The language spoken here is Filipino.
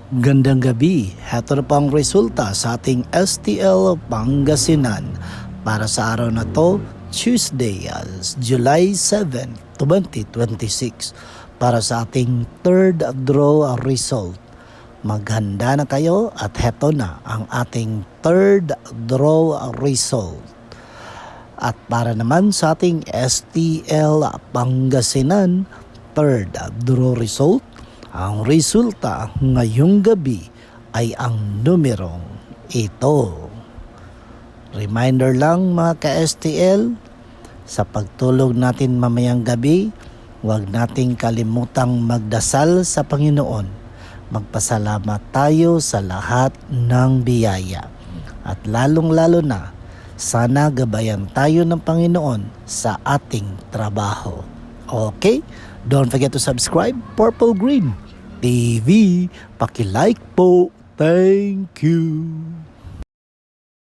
Gandang gabi, heto na po ang resulta sa ating STL Pangasinan para sa araw na to, Tuesday, July 7, 2026 para sa ating third draw result. Maghanda na kayo at heto na ang ating third draw result. At para naman sa ating STL Pangasinan third draw result, ang resulta ngayong gabi ay ang numerong ito. Reminder lang mga ka-STL, sa pagtulog natin mamayang gabi, huwag nating kalimutang magdasal sa Panginoon. Magpasalamat tayo sa lahat ng biyaya. At lalong-lalo na, sana gabayan tayo ng Panginoon sa ating trabaho. Okay? Don't forget to subscribe, Purple Green TV. Paki-like po. Thank you.